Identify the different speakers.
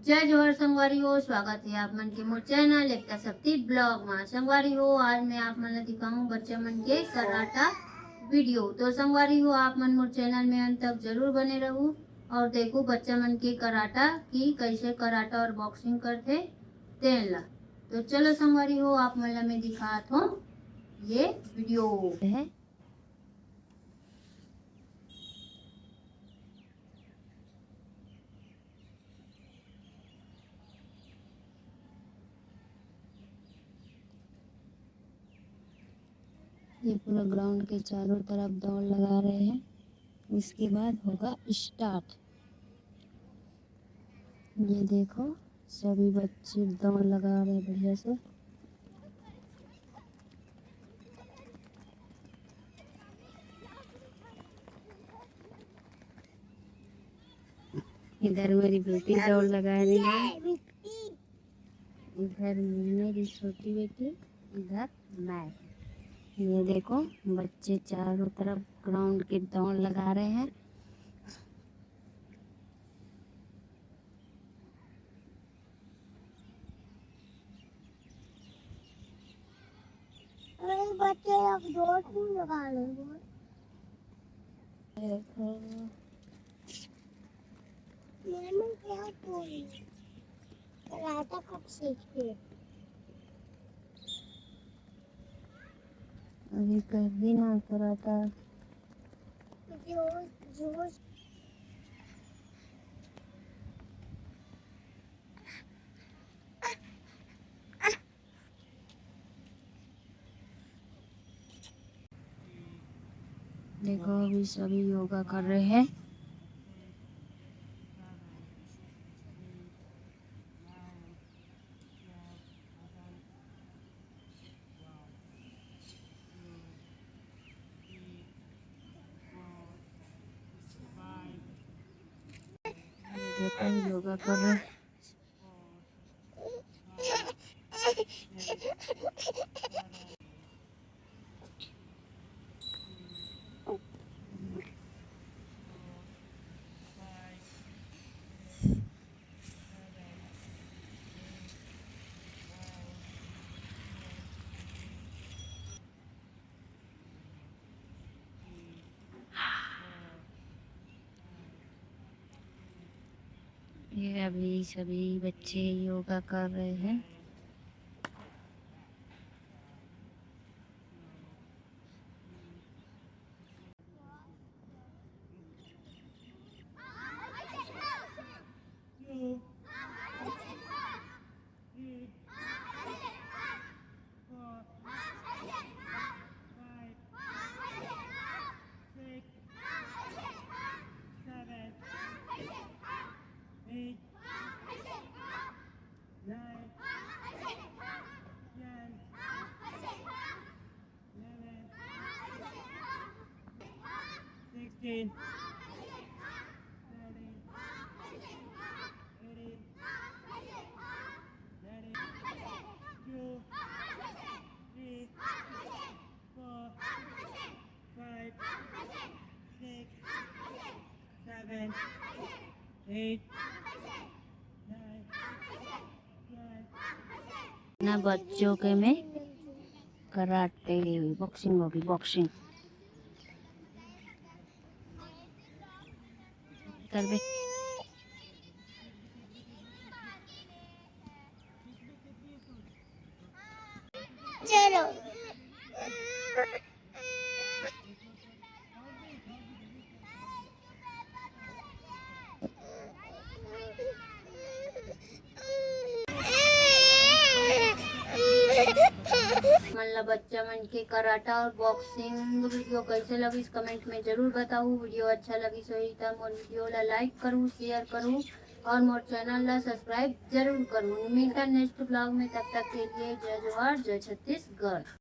Speaker 1: जय जोहर संगवारी हो, स्वागत है आप मन के मोर चैनल एकता शक्ति ब्लॉग में। संगवारी हो, आज मैं आप मन दिखाऊं बच्चे मन के कराटा वीडियो। तो संगवारी हो, आप मन मोर चैनल में अंत तक जरूर बने रहूं और देखो बच्चे मन के कराटा की कैसे कराटा और बॉक्सिंग करते तेन ला। तो चलो संगवारी हो, आप मन ला मैं दिखात हूँ ये वीडियो है। ये पूरा ग्राउंड के चारों तरफ दौड़ लगा रहे हैं, इसके बाद होगा स्टार्ट। ये देखो सभी बच्चे दौड़ लगा रहे हैं बढ़िया से। इधर मेरी बेटी दौड़ लगा रही है, इधर मेरी छोटी बेटी, इधर मैं। ये देखो बच्चे चारों तरफ ग्राउंड के दौड़ लगा रहे हैं। बच्चे अब दौड़ क्यों लगा रहे हैं? क्या कराटा कब सीखे? अभी कर भी ना कराटा। जो देखो अभी सभी योगा कर रहे हैं। देखो योगा कर रहे हैं। ये अभी सभी बच्चे योगा कर रहे हैं। ना बच्चों के में कराटे बॉक्सिंग होगी, बॉक्सिंग कर दे। चलो मतलब बच्चा मन के कराटा और बॉक्सिंग वीडियो कैसे लगी कमेंट में जरूर बताओ। वीडियो अच्छा लगी तो मोर वीडियो ला लाइक करूँ, शेयर करूँ और मोर चैनल ला सब्सक्राइब जरूर करूँ। मिलता नेक्स्ट ब्लॉग में, तब तक के लिए जय जोहर, जय छत्तीसगढ़।